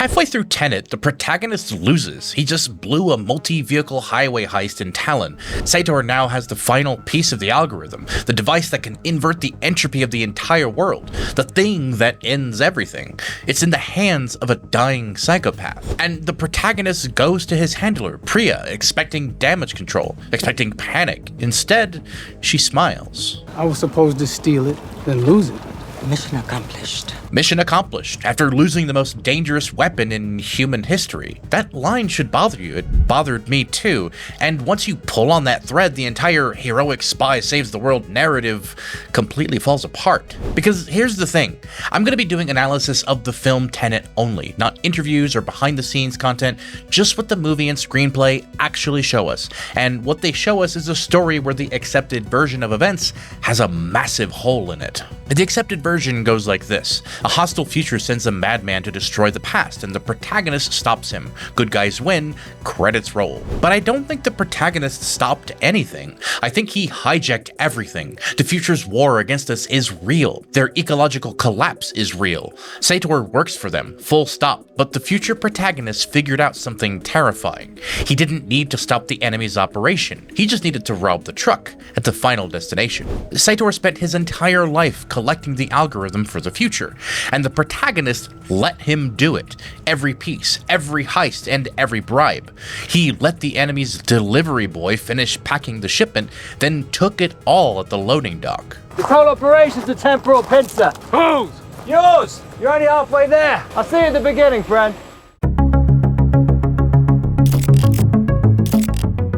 Halfway through Tenet, the protagonist loses. He just blew a multi-vehicle highway heist in Talon. Sator now has the final piece of the algorithm, the device that can invert the entropy of the entire world, the thing that ends everything. It's in the hands of a dying psychopath. And the protagonist goes to his handler, Priya, expecting damage control, expecting panic. Instead, she smiles. I was supposed to steal it, then lose it. Mission accomplished. Mission accomplished, after losing the most dangerous weapon in human history. That line should bother you. It bothered me too. And once you pull on that thread, the entire heroic spy saves the world narrative completely falls apart. Because here's the thing, I'm going to be doing analysis of the film Tenet only, not interviews or behind the scenes content, just what the movie and screenplay actually show us. And what they show us is a story where the accepted version of events has a massive hole in it. The accepted version goes like this. A hostile future sends a madman to destroy the past, and the protagonist stops him. Good guys win, credits roll. But I don't think the protagonist stopped anything. I think he hijacked everything. The future's war against us is real. Their ecological collapse is real. Sator works for them, full stop. But the future protagonist figured out something terrifying. He didn't need to stop the enemy's operation. He just needed to rob the truck at the final destination. Sator spent his entire life collecting the algorithm for the future, and the protagonist let him do it. Every piece, every heist, and every bribe. He let the enemy's delivery boy finish packing the shipment, then took it all at the loading dock. This whole operation's a temporal pincer. Whose? Yours! You're only halfway there. I'll see you at the beginning, friend.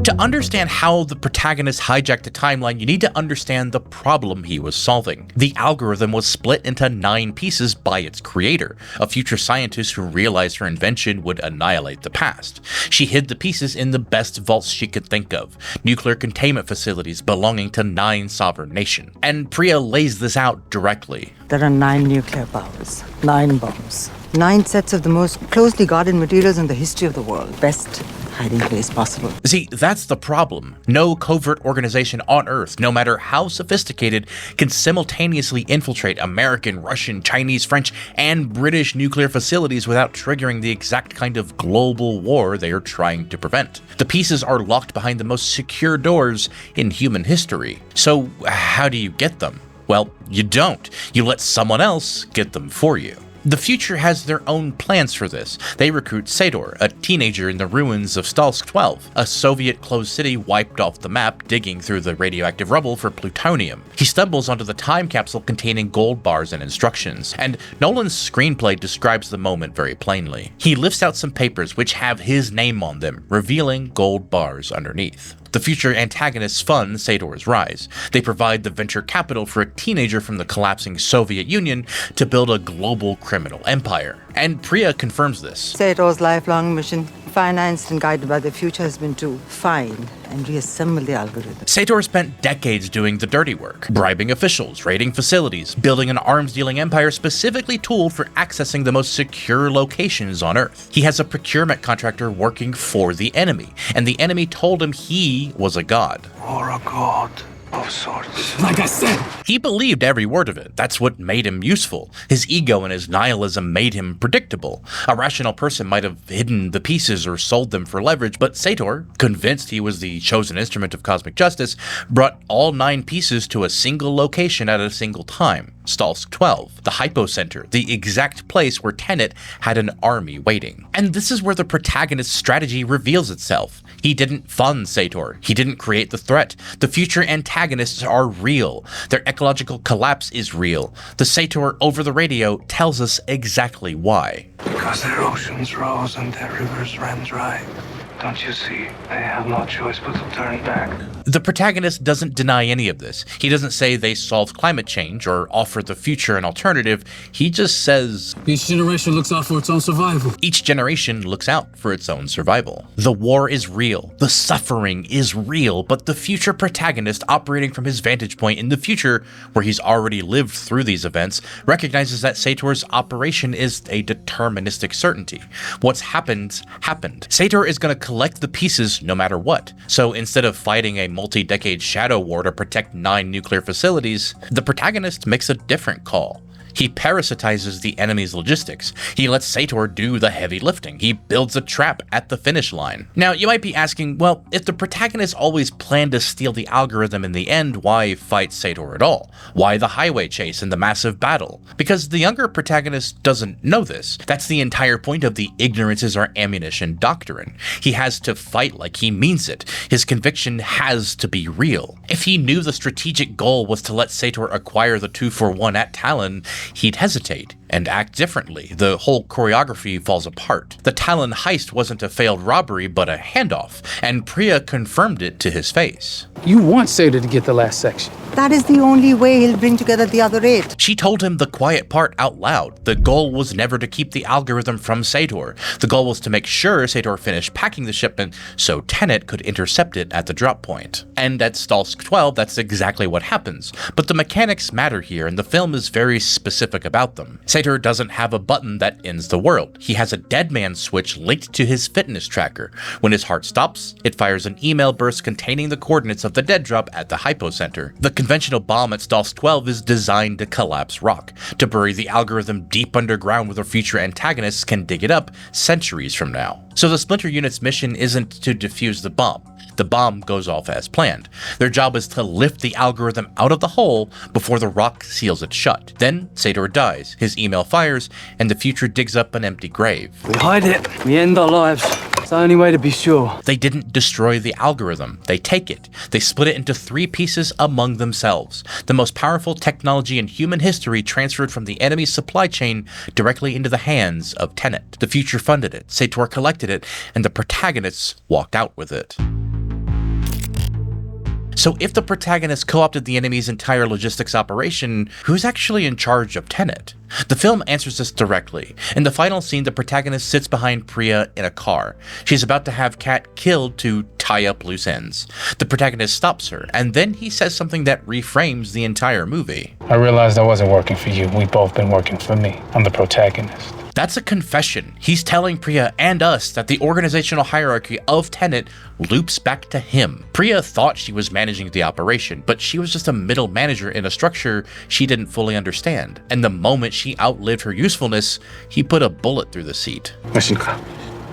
To understand how the protagonist hijacked the timeline, you need to understand the problem he was solving. The algorithm was split into 9 pieces by its creator, a future scientist who realized her invention would annihilate the past. She hid the pieces in the best vaults she could think of, nuclear containment facilities belonging to 9 sovereign nations. And Priya lays this out directly. There are 9 nuclear powers, 9 bombs, 9 sets of the most closely guarded materials in the history of the world. Best hiding place possible. See, that's the problem. No covert organization on Earth, no matter how sophisticated, can simultaneously infiltrate American, Russian, Chinese, French, and British nuclear facilities without triggering the exact kind of global war they are trying to prevent. The pieces are locked behind the most secure doors in human history. So how do you get them? Well, you don't. You let someone else get them for you. The future has their own plans for this. They recruit Sator, a teenager in the ruins of Stalsk 12, a Soviet closed city wiped off the map digging through the radioactive rubble for plutonium. He stumbles onto the time capsule containing gold bars and instructions, and Nolan's screenplay describes the moment very plainly. He lifts out some papers which have his name on them, revealing gold bars underneath. The future antagonists fund Sator's rise. They provide the venture capital for a teenager from the collapsing Soviet Union to build a global criminal empire. And Priya confirms this. Sator's lifelong mission, financed and guided by the future, has been to find and reassemble the algorithm. Sator spent decades doing the dirty work, bribing officials, raiding facilities, building an arms-dealing empire specifically tooled for accessing the most secure locations on Earth. He has a procurement contractor working for the enemy, and the enemy told him he was a god. Or a god of sorts. Like I said. He believed every word of it. That's what made him useful. His ego and his nihilism made him predictable. A rational person might have hidden the pieces or sold them for leverage, but Sator, convinced he was the chosen instrument of cosmic justice, brought all 9 pieces to a single location at a single time. Stalsk 12, the hypocenter, the exact place where Tenet had an army waiting. And this is where the protagonist's strategy reveals itself. He didn't fund Sator. He didn't create the threat. The future antagonists are real. Their ecological collapse is real. The Sator over the radio tells us exactly why. Because their oceans rose and their rivers ran dry. Don't you see? They have no choice but to turn back. The protagonist doesn't deny any of this. He doesn't say they solved climate change or offer the future an alternative. He just says, Each generation looks out for its own survival. each generation looks out for its own survival. The war is real. The suffering is real, but the future protagonist, operating from his vantage point in the future, where he's already lived through these events, recognizes that Sator's operation is a deterministic certainty. What's happened, happened. Sator is going to collect the pieces no matter what. So instead of fighting a multi-decade shadow war to protect 9 nuclear facilities, the protagonist makes a different call. He parasitizes the enemy's logistics. He lets Sator do the heavy lifting. He builds a trap at the finish line. Now, you might be asking, well, if the protagonist always planned to steal the algorithm in the end, why fight Sator at all? Why the highway chase and the massive battle? Because the younger protagonist doesn't know this. That's the entire point of the ignorance is our ammunition doctrine. He has to fight like he means it. His conviction has to be real. If he knew the strategic goal was to let Sator acquire the 241 at Talon, he'd hesitate and act differently. The whole choreography falls apart. The Talon heist wasn't a failed robbery, but a handoff, and Priya confirmed it to his face. You want Sator to get the last section. That is the only way he'll bring together the other 8. She told him the quiet part out loud. The goal was never to keep the algorithm from Sator. The goal was to make sure Sator finished packing the shipment so Tenet could intercept it at the drop point. And at Stalsk 12, that's exactly what happens. But the mechanics matter here, and the film is very specific about them. Sator doesn't have a button that ends the world. He has a dead man switch linked to his fitness tracker. When his heart stops, it fires an email burst containing the coordinates of the dead drop at the hypocenter. The conventional bomb at Stalsk 12 is designed to collapse rock, to bury the algorithm deep underground where the future antagonists can dig it up centuries from now. So the Splinter Unit's mission isn't to defuse the bomb. The bomb goes off as planned. Their job is to lift the algorithm out of the hole before the rock seals it shut. Then Sator dies, his email fires, and the future digs up an empty grave. We hide it. We end our lives. It's the only way to be sure. They didn't destroy the algorithm. They take it. They split it into 3 pieces among themselves. The most powerful technology in human history transferred from the enemy's supply chain directly into the hands of Tenet. The future funded it. Sator collected it, and the protagonists walked out with it. So if the protagonist co-opted the enemy's entire logistics operation, who's actually in charge of Tenet? The film answers this directly. In the final scene, the protagonist sits behind Priya in a car. She's about to have Kat killed to tie up loose ends. The protagonist stops her, and then he says something that reframes the entire movie. I realized I wasn't working for you. We've both been working for me. I'm the protagonist. That's a confession. He's telling Priya and us that the organizational hierarchy of Tenet loops back to him. Priya thought she was managing the operation, but she was just a middle manager in a structure she didn't fully understand. And the moment she outlived her usefulness, he put a bullet through the seat.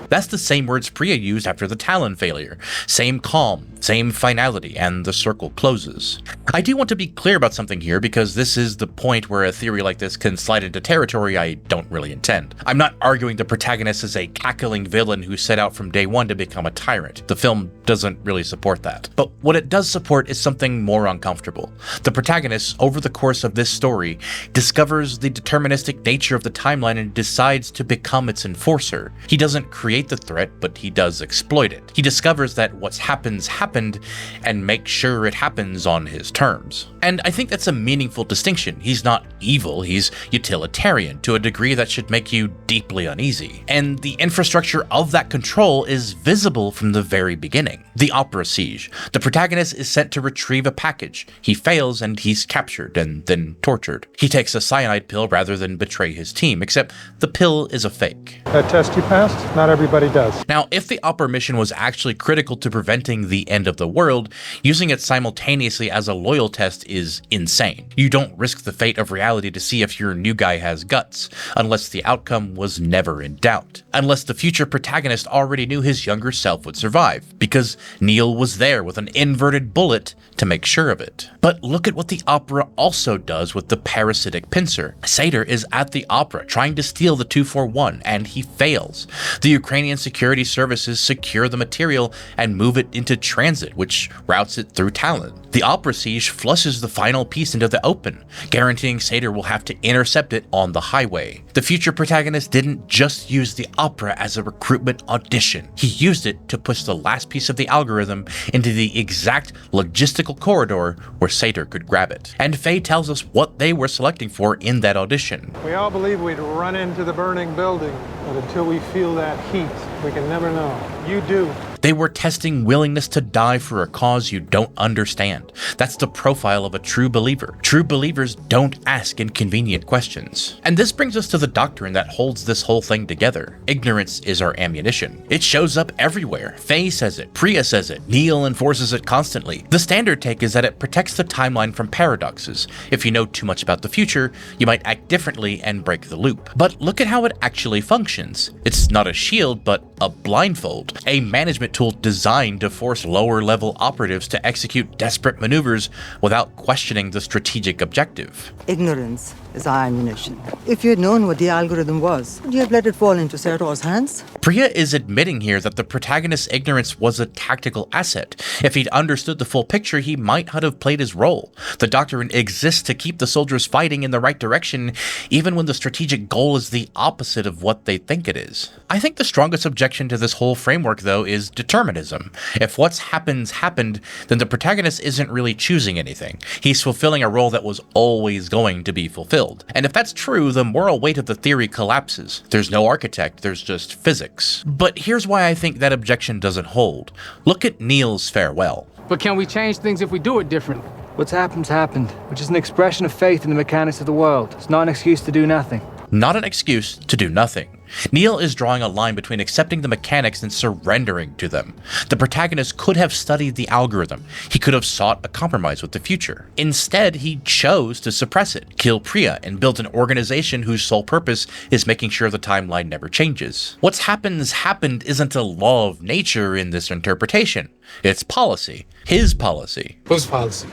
That's the same words Priya used after the Talon failure. Same calm, same finality, and the circle closes. I do want to be clear about something here because this is the point where a theory like this can slide into territory I don't really intend. I'm not arguing the protagonist is a cackling villain who set out from day one to become a tyrant. The film doesn't really support that. But what it does support is something more uncomfortable. The protagonist, over the course of this story, discovers the deterministic nature of the timeline and decides to become its enforcer. He doesn't create the threat, but he does exploit it. He discovers that what's happened and makes sure it happens on his terms. And I think that's a meaningful distinction. He's not evil, he's utilitarian to a degree that should make you deeply uneasy. And the infrastructure of that control is visible from the very beginning. The opera siege. The protagonist is sent to retrieve a package. He fails and he's captured and then tortured. He takes a cyanide pill rather than betray his team, except the pill is a fake. That test you passed? Not everybody does. Now, if the opera mission was actually critical to preventing the end of the world, using it simultaneously as a loyal test is insane. You don't risk the fate of reality to see if your new guy has guts, unless the outcome was never in doubt. Unless the future protagonist already knew his younger self would survive, because Neil was there with an inverted bullet to make sure of it. But look at what the opera also does with the parasitic pincer. Sator is at the opera trying to steal the 241, and he fails. The Ukrainian security services secure the material and move it into transit, which routes it through Talon. The opera siege flushes the final piece into the open, guaranteeing Sator will have to intercept it on the highway. The future protagonist didn't just use the opera as a recruitment audition. He used it to push the last piece of the algorithm into the exact logistical corridor where Sator could grab it. And Faye tells us what they were selecting for in that audition. We all believe we'd run into the burning building, but until we feel that heat, we can never know. You do. They were testing willingness to die for a cause you don't understand. That's the profile of a true believer. True believers don't ask inconvenient questions. And this brings us to the doctrine that holds this whole thing together. Ignorance is our ammunition. It shows up everywhere. Faye says it, Priya says it, Neil enforces it constantly. The standard take is that it protects the timeline from paradoxes. If you know too much about the future, you might act differently and break the loop. But look at how it actually functions. It's not a shield, but a blindfold, a management tool designed to force lower-level operatives to execute desperate maneuvers without questioning the strategic objective. Ignorance is our ammunition. If you had known what the algorithm was, would you have let it fall into Sator's hands? Priya is admitting here that the protagonist's ignorance was a tactical asset. If he'd understood the full picture, he might not have played his role. The doctrine exists to keep the soldiers fighting in the right direction, even when the strategic goal is the opposite of what they think it is. I think the strongest objection to this whole framework, though, is determinism. If what's happened, then the protagonist isn't really choosing anything. He's fulfilling a role that was always going to be fulfilled. And if that's true, the moral weight of the theory collapses. There's no architect, there's just physics. But here's why I think that objection doesn't hold. Look at Neil's farewell. But can we change things if we do it different? What's happened's happened, which is an expression of faith in the mechanics of the world. It's not an excuse to do nothing. Not an excuse to do nothing. Neil is drawing a line between accepting the mechanics and surrendering to them. The protagonist could have studied the algorithm. He could have sought a compromise with the future. Instead, he chose to suppress it, kill Priya, and build an organization whose sole purpose is making sure the timeline never changes. What's happened isn't a law of nature in this interpretation. It's policy. His policy. Whose policy?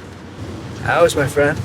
Ours, my friend.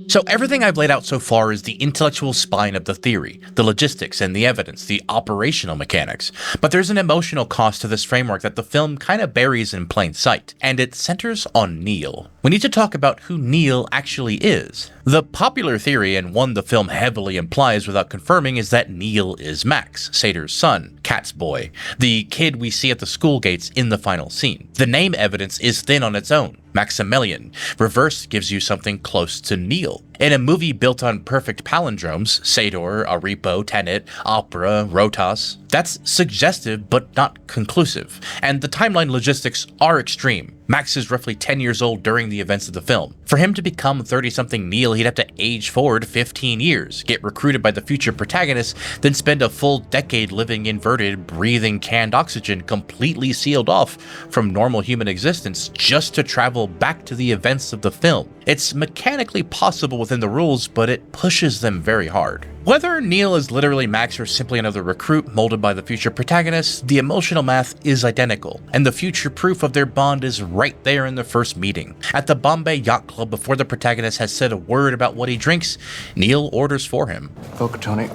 So everything I've laid out so far is the intellectual spine of the theory, the logistics and the evidence, the operational mechanics. But there's an emotional cost to this framework that the film kind of buries in plain sight, and it centers on Neil. We need to talk about who Neil actually is. The popular theory, and one the film heavily implies without confirming, is that Neil is Max, Sator's son, Kat's boy, the kid we see at the school gates in the final scene. The name evidence is thin on its own. Maximilian. Reversed gives you something close to Neil. In a movie built on perfect palindromes, Sator, Aripo, Tenet, Opera, Rotas, that's suggestive but not conclusive, and the timeline logistics are extreme. Max is roughly 10 years old during the events of the film. For him to become 30-something Neil, he'd have to age forward 15 years, get recruited by the future protagonist, then spend a full decade living inverted, breathing canned oxygen completely sealed off from normal human existence just to travel back to the events of the film. It's mechanically possible within the rules, but it pushes them very hard. Whether Neil is literally Max or simply another recruit molded by the future protagonist, the emotional math is identical, and the future proof of their bond is right there in the first meeting. At the Bombay Yacht Club, before the protagonist has said a word about what he drinks, Neil orders for him. Vodka tonic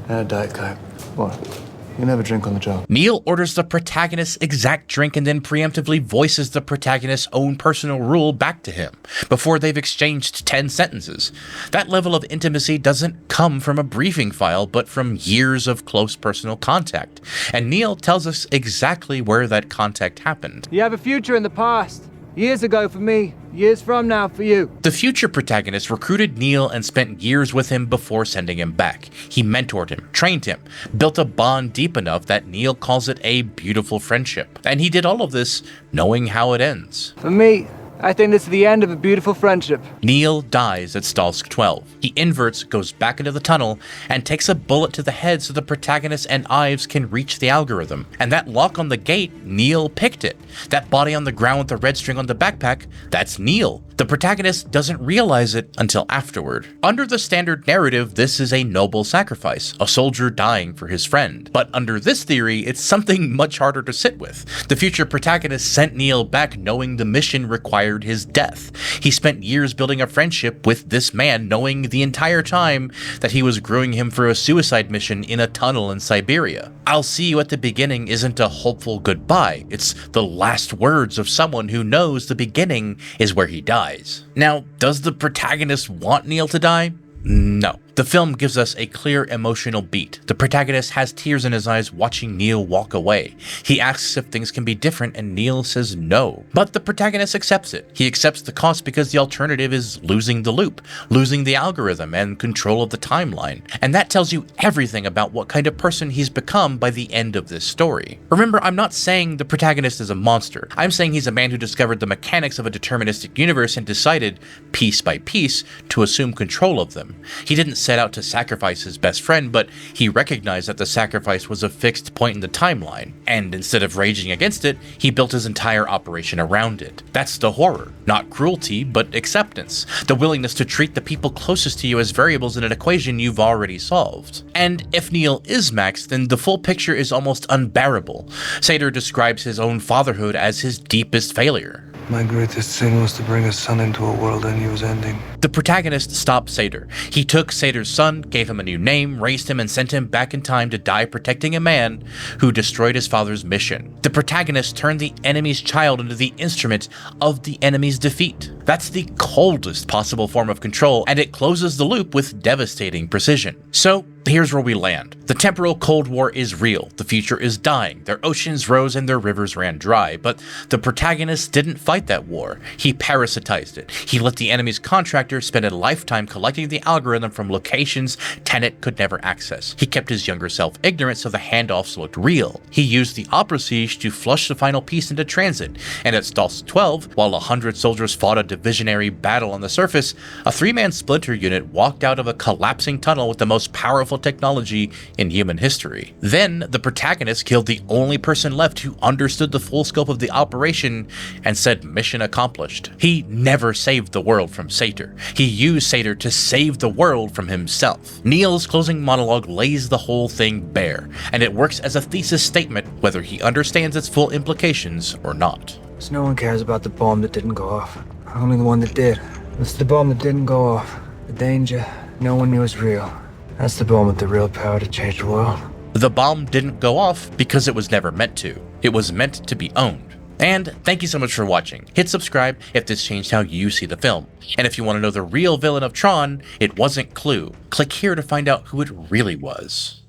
and a Diet Coke. What? You never drink on the job. Neil orders the protagonist's exact drink and then preemptively voices the protagonist's own personal rule back to him before they've exchanged 10 sentences. That level of intimacy doesn't come from a briefing file, but from years of close personal contact. And Neil tells us exactly where that contact happened. You have a future in the past. Years ago for me, years from now for you. The future protagonist recruited Neil and spent years with him before sending him back. He mentored him, trained him, built a bond deep enough that Neil calls it a beautiful friendship. And he did all of this knowing how it ends. For me, I think this is the end of a beautiful friendship. Neil dies at Stalsk 12. He inverts, goes back into the tunnel, and takes a bullet to the head so the protagonist and Ives can reach the algorithm. And that lock on the gate, Neil picked it. That body on the ground with the red string on the backpack, that's Neil. The protagonist doesn't realize it until afterward. Under the standard narrative, this is a noble sacrifice, a soldier dying for his friend. But under this theory, it's something much harder to sit with. The future protagonist sent Neil back knowing the mission required his death. He spent years building a friendship with this man, knowing the entire time that he was grooming him for a suicide mission in a tunnel in Siberia. I'll see you at the beginning isn't a hopeful goodbye. It's the last words of someone who knows the beginning is where he dies. Now, does the protagonist want Neil to die? No. The film gives us a clear emotional beat. The protagonist has tears in his eyes watching Neil walk away. He asks if things can be different and Neil says no. But the protagonist accepts it. He accepts the cost because the alternative is losing the loop, losing the algorithm, and control of the timeline. And that tells you everything about what kind of person he's become by the end of this story. Remember, I'm not saying the protagonist is a monster. I'm saying he's a man who discovered the mechanics of a deterministic universe and decided, piece by piece, to assume control of them. He didn't set out to sacrifice his best friend, but he recognized that the sacrifice was a fixed point in the timeline, and instead of raging against it, he built his entire operation around it. That's the horror. Not cruelty, but acceptance. The willingness to treat the people closest to you as variables in an equation you've already solved. And if Neil is Max, then the full picture is almost unbearable. Sator describes his own fatherhood as his deepest failure. My greatest sin was to bring a son into a world I knew was ending. The protagonist stopped Sator. He took Sator's son, gave him a new name, raised him, and sent him back in time to die protecting a man who destroyed his father's mission. The protagonist turned the enemy's child into the instrument of the enemy's defeat. That's the coldest possible form of control, and it closes the loop with devastating precision. So, here's where we land. The temporal Cold War is real. The future is dying. Their oceans rose and their rivers ran dry. But the protagonist didn't fight that war. He parasitized it. He let the enemy's contractor spend a lifetime collecting the algorithm from locations Tenet could never access. He kept his younger self ignorant so the handoffs looked real. He used the Opera Siege to flush the final piece into transit. And at Stalls 12, while 100 soldiers fought a divisionary battle on the surface, a 3-man splinter unit walked out of a collapsing tunnel with the most powerful technology in human history. Then, the protagonist killed the only person left who understood the full scope of the operation and said mission accomplished. He never saved the world from Sator. He used Sator to save the world from himself. Neil's closing monologue lays the whole thing bare, and it works as a thesis statement whether he understands its full implications or not. So no one cares about the bomb that didn't go off. Only the one that did. It's the bomb that didn't go off. The danger no one knew was real. That's the bomb with the real power to change the world. The bomb didn't go off because it was never meant to. It was meant to be owned. And thank you so much for watching. Hit subscribe if this changed how you see the film. And if you want to know the real villain of Tron, it wasn't Clue. Click here to find out who it really was.